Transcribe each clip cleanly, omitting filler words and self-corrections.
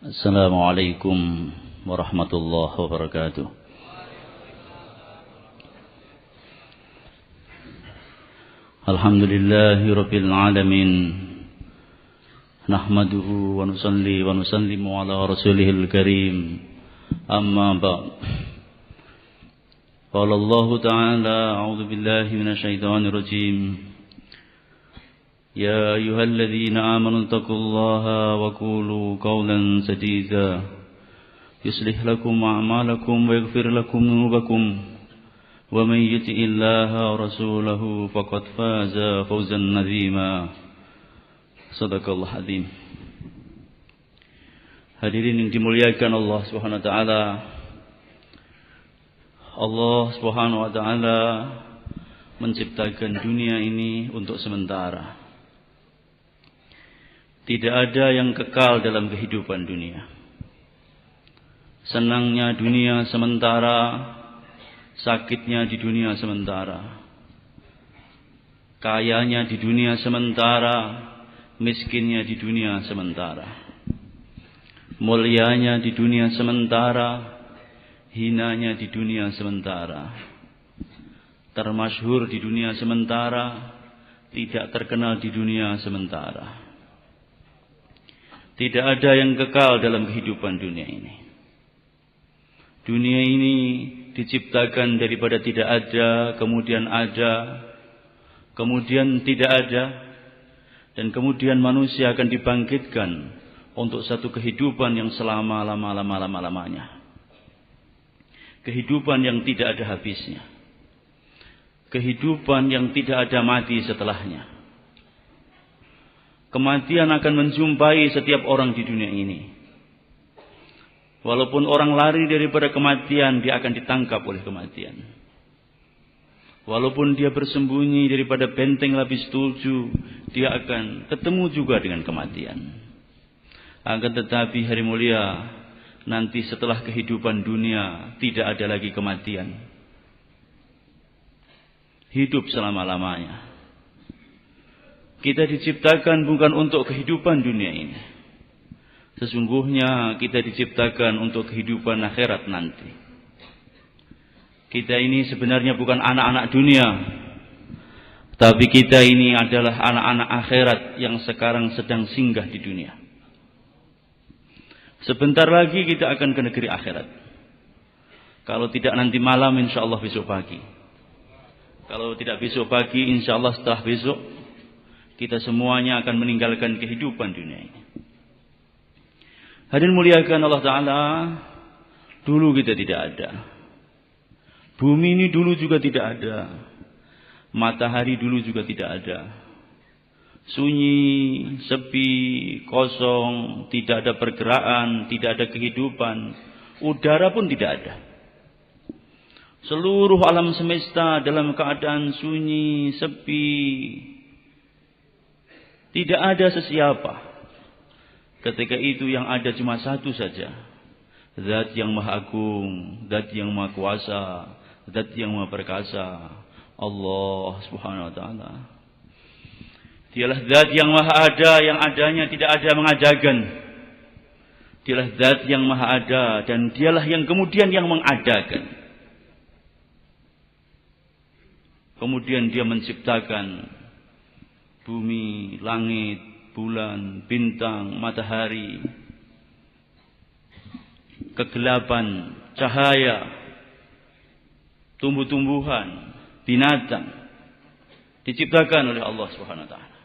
Assalamualaikum warahmatullahi wabarakatuh. Alhamdulillahi rabbil alamin. Nahmaduhu wa nusalli wa nusallimu ala rasulihil karim. Amma ba'd. Qala Allah ta'ala, a'udzu billahi minasy syaithanir rajim. يا أيها الذين آمنوا اتقوا الله وقولوا قولا سديدا يصلح لكم أعمالكم ويغفر لكم ذنوبكم ومن يطع الله ورسوله فقد فاز فوزا عظيما صدق الله العظيم. Hadirin yang dimuliakan Allah Subhanahu wa taala. Allah Subhanahu wa taala menciptakan dunia ini untuk sementara. Tidak ada yang kekal dalam kehidupan dunia. Senangnya dunia sementara, sakitnya di dunia sementara. Kayanya di dunia sementara, miskinnya di dunia sementara. Mulianya di dunia sementara, hinanya di dunia sementara. Termasyhur di dunia sementara, tidak terkenal di dunia sementara. Tidak ada yang kekal dalam kehidupan dunia ini. Dunia ini diciptakan daripada tidak ada, kemudian ada, kemudian tidak ada, dan kemudian manusia akan dibangkitkan untuk satu kehidupan yang selama-lamanya. Kehidupan yang tidak ada habisnya. Kehidupan yang tidak ada mati setelahnya. Kematian akan menjumpai setiap orang di dunia ini. Walaupun orang lari daripada kematian, dia akan ditangkap oleh kematian. Walaupun dia bersembunyi daripada benteng lapis tuju, dia akan ketemu juga dengan kematian. Akan tetapi hari mulia, nanti setelah kehidupan dunia, tidak ada lagi kematian. Hidup selama-lamanya. Kita diciptakan bukan untuk kehidupan dunia ini. Sesungguhnya kita diciptakan untuk kehidupan akhirat nanti. Kita ini sebenarnya bukan anak-anak dunia, tapi kita ini adalah anak-anak akhirat yang sekarang sedang singgah di dunia. Sebentar lagi kita akan ke negeri akhirat. Kalau tidak nanti malam, insya Allah besok pagi. Kalau tidak besok pagi, insya Allah setelah besok, kita semuanya akan meninggalkan kehidupan dunia ini. Hadirin muliakan Allah Ta'ala, dulu kita tidak ada. Bumi ini dulu juga tidak ada. Matahari dulu juga tidak ada. Sunyi, sepi, kosong, tidak ada pergerakan, tidak ada kehidupan. Udara pun tidak ada. Seluruh alam semesta dalam keadaan sunyi, sepi. Tidak ada sesiapa. Ketika itu yang ada cuma satu saja. Zat yang maha agung, zat yang maha kuasa, zat yang maha perkasa. Allah Subhanahu wa ta'ala. Dialah zat yang maha ada, yang adanya tidak ada mengadakan. Dialah zat yang maha ada, dan dialah yang kemudian yang mengadakan. Kemudian dia menciptakan bumi, langit, bulan, bintang, matahari, kegelapan, cahaya, tumbuh-tumbuhan, binatang, diciptakan oleh Allah Subhanahu wa taala.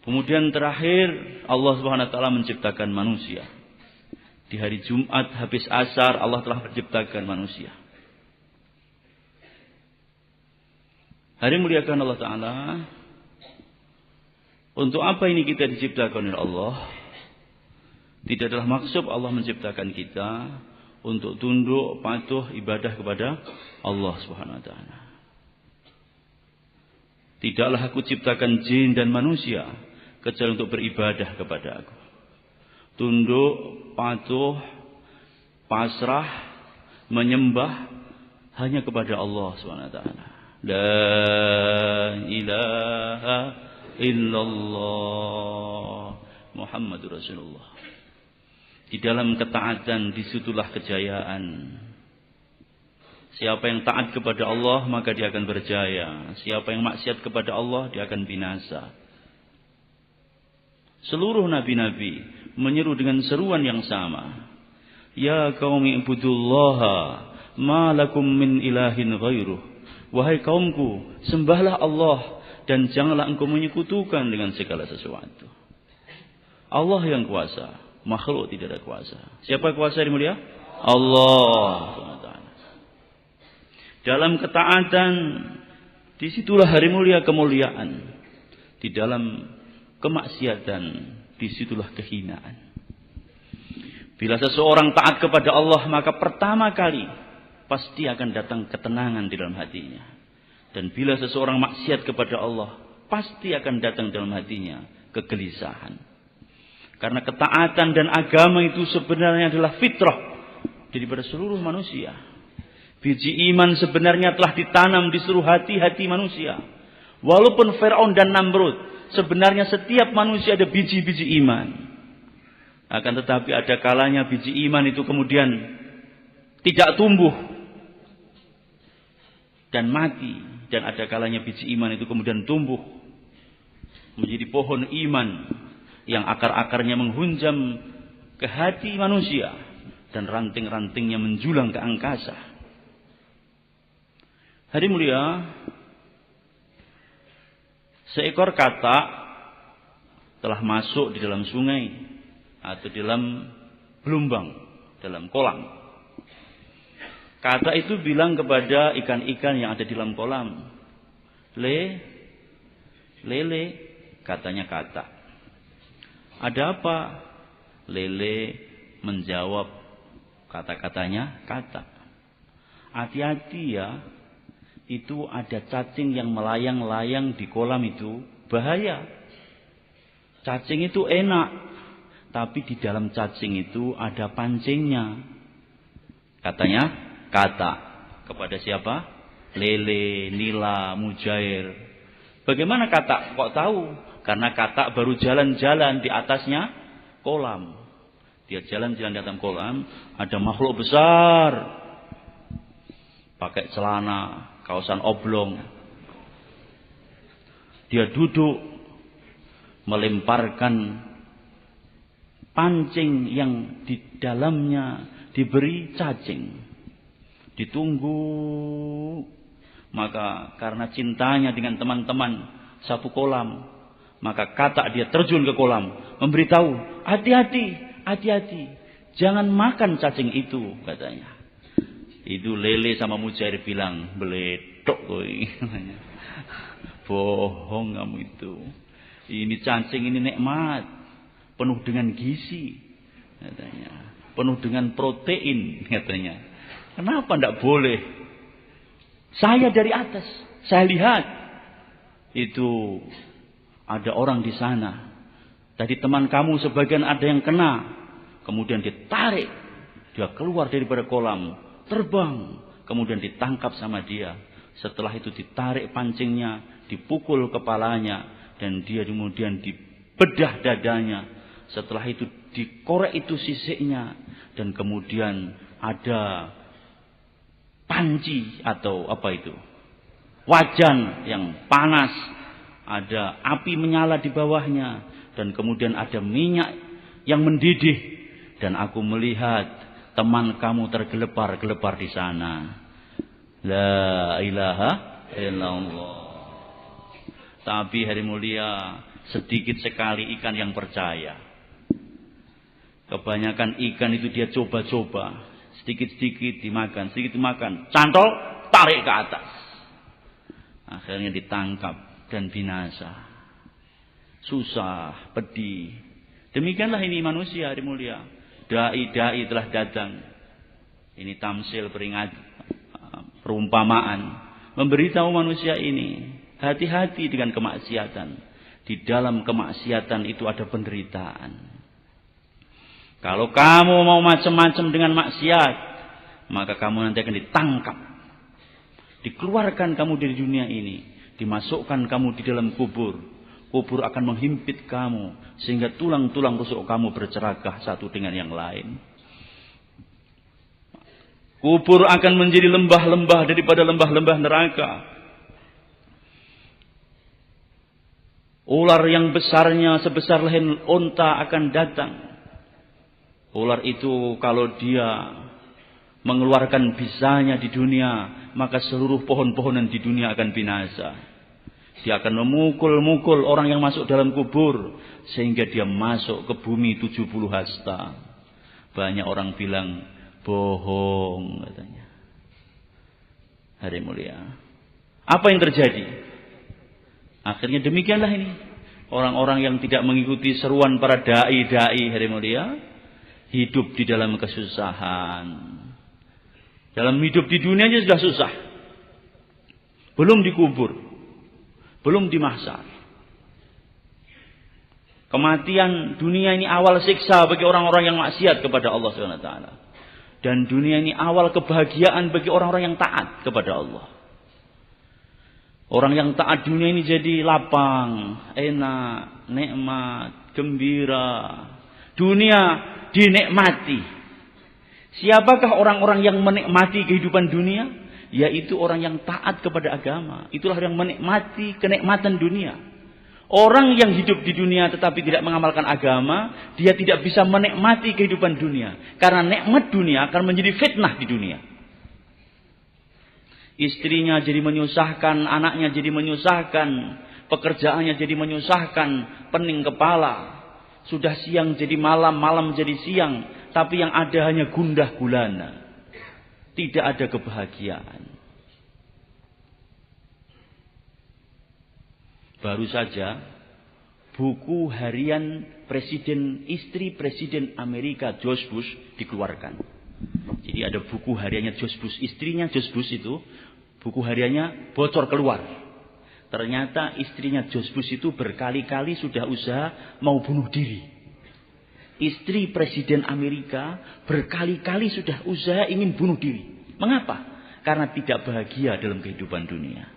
Kemudian terakhir Allah Subhanahu wa taala menciptakan manusia. Di hari Jumat habis asar Allah telah menciptakan manusia. Hari muliakan Allah Ta'ala. Untuk apa ini kita diciptakan oleh Allah? Tidak adalah maksud Allah menciptakan kita untuk tunduk, patuh, ibadah kepada Allah Subhanahu wa ta'ala. Tidaklah aku ciptakan jin dan manusia kecuali untuk beribadah kepada aku. Tunduk, patuh, pasrah, menyembah hanya kepada Allah Subhanahu wa ta'ala. La ilaha illallah Muhammadur Rasulullah. Di dalam ketaatan disitulah kejayaan. Siapa yang taat kepada Allah maka dia akan berjaya. Siapa yang maksiat kepada Allah dia akan binasa. Seluruh nabi-nabi menyeru dengan seruan yang sama. Ya qaumi ibudullaha ma lakum min ilahin ghairuh. Wahai kaumku, sembahlah Allah dan janganlah engkau menyekutukan dengan segala sesuatu. Allah yang kuasa, makhluk tidak ada kuasa. Siapa kuasa yang mulia? Allah. Dalam ketaatan disitulah hari mulia kemuliaan. Di dalam kemaksiatan disitulah kehinaan. Bila seseorang taat kepada Allah maka pertama kali pasti akan datang ketenangan di dalam hatinya. Dan bila seseorang maksiat kepada Allah pasti akan datang dalam hatinya kegelisahan. Karena ketaatan dan agama itu sebenarnya adalah fitrah daripada seluruh manusia. Biji iman sebenarnya telah ditanam di seluruh hati-hati manusia. Walaupun Fir'aun dan Namrud, sebenarnya setiap manusia ada biji-biji iman. Akan tetapi ada kalanya biji iman itu kemudian tidak tumbuh dan mati. Dan ada kalanya biji iman itu kemudian tumbuh menjadi pohon iman yang akar-akarnya menghunjam ke hati manusia dan ranting-rantingnya menjulang ke angkasa. Hari mulia, seekor katak telah masuk di dalam sungai atau di dalam gelombang, dalam kolam. Katak itu bilang kepada ikan-ikan yang ada di dalam kolam, lele, katanya katak. Ada apa? Lele menjawab kata-katanya katak. Hati-hati ya. Itu ada cacing yang melayang-layang di kolam itu bahaya. Cacing itu enak, tapi di dalam cacing itu ada pancingnya. Katanya katak kepada siapa? Lele, nila, mujair. Bagaimana katak kok tahu? Karena katak baru jalan-jalan di atasnya kolam. Dia jalan-jalan di atas kolam, ada makhluk besar pakai celana kaosan oblong. Dia duduk melemparkan pancing yang di dalamnya diberi cacing. Ditunggu. Maka karena cintanya dengan teman-teman satu kolam, maka katak dia terjun ke kolam, memberitahu, hati-hati, jangan makan cacing itu, katanya. Itu lele sama mujair bilang, beledok koi. Bohong kamu itu. Ini cacing, ini nikmat, penuh dengan gizi, katanya. Penuh dengan protein, katanya. Kenapa tidak boleh? Saya dari atas, saya lihat itu ada orang di sana. Tadi teman kamu sebagian ada yang kena, kemudian ditarik, dia keluar daripada kolam. Terbang, kemudian ditangkap sama dia. Setelah itu ditarik pancingnya, dipukul kepalanya, dan dia kemudian dibedah dadanya. Setelah itu dikorek itu sisiknya, dan kemudian ada panci atau apa itu, wajan yang panas, ada api menyala di bawahnya, dan kemudian ada minyak yang mendidih, dan aku melihat teman kamu tergelepar-gelepar di sana. La ilaha illallah. Tapi hari mulia, sedikit sekali ikan yang percaya. Kebanyakan ikan itu dia coba-coba. Sedikit-sedikit dimakan, sedikit dimakan. Cantol, tarik ke atas. Akhirnya ditangkap dan binasa. Susah, pedih. Demikianlah ini manusia hari mulia. Dai-dai telah datang. Ini tamsil perumpamaan. Memberitahu manusia ini. Hati-hati dengan kemaksiatan. Di dalam kemaksiatan itu ada penderitaan. Kalau kamu mau macam-macam dengan maksiat, maka kamu nanti akan ditangkap. Dikeluarkan kamu dari dunia ini. Dimasukkan kamu di dalam kubur. Kubur akan menghimpit kamu sehingga tulang-tulang rusuk kamu bercerakah satu dengan yang lain. Kubur akan menjadi lembah-lembah daripada lembah-lembah neraka. Ular yang besarnya sebesar leher unta akan datang. Ular itu kalau dia mengeluarkan bisanya di dunia, maka seluruh pohon-pohonan di dunia akan binasa. Dia akan memukul-mukul orang yang masuk dalam kubur sehingga dia masuk ke bumi 70 hasta. Banyak orang bilang bohong katanya. Hari mulia. Apa yang terjadi? Akhirnya demikianlah ini. Orang-orang yang tidak mengikuti seruan para dai-dai hari mulia hidup di dalam kesusahan. Dalam hidup di dunia aja sudah susah. Belum dikubur. Belum di mahsyar. Kematian dunia ini awal siksa bagi orang-orang yang maksiat kepada Allah SWT. Dan dunia ini awal kebahagiaan bagi orang-orang yang taat kepada Allah. Orang yang taat dunia ini jadi lapang, enak, nikmat, gembira. Dunia dinikmati. Siapakah orang-orang yang menikmati kehidupan dunia? Yaitu orang yang taat kepada agama. Itulah yang menikmati kenikmatan dunia. Orang yang hidup di dunia tetapi tidak mengamalkan agama, dia tidak bisa menikmati kehidupan dunia. Karena nikmat dunia akan menjadi fitnah di dunia. Istrinya jadi menyusahkan, anaknya jadi menyusahkan, pekerjaannya jadi menyusahkan, pening kepala. Sudah siang jadi malam, malam jadi siang. Tapi yang ada hanya gundah gulana. Tidak ada kebahagiaan. Baru saja buku harian istri Presiden Amerika George Bush dikeluarkan. Jadi ada buku hariannya George Bush, istrinya George Bush itu buku hariannya bocor keluar. Ternyata istrinya George Bush itu berkali-kali sudah usaha mau bunuh diri. Istri Presiden Amerika berkali-kali sudah usaha ingin bunuh diri. Mengapa? Karena tidak bahagia dalam kehidupan dunia.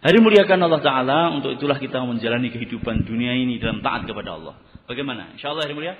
Hari muliakan Allah Ta'ala, untuk itulah kita menjalani kehidupan dunia ini dalam taat kepada Allah. Bagaimana? InsyaAllah hari mulia.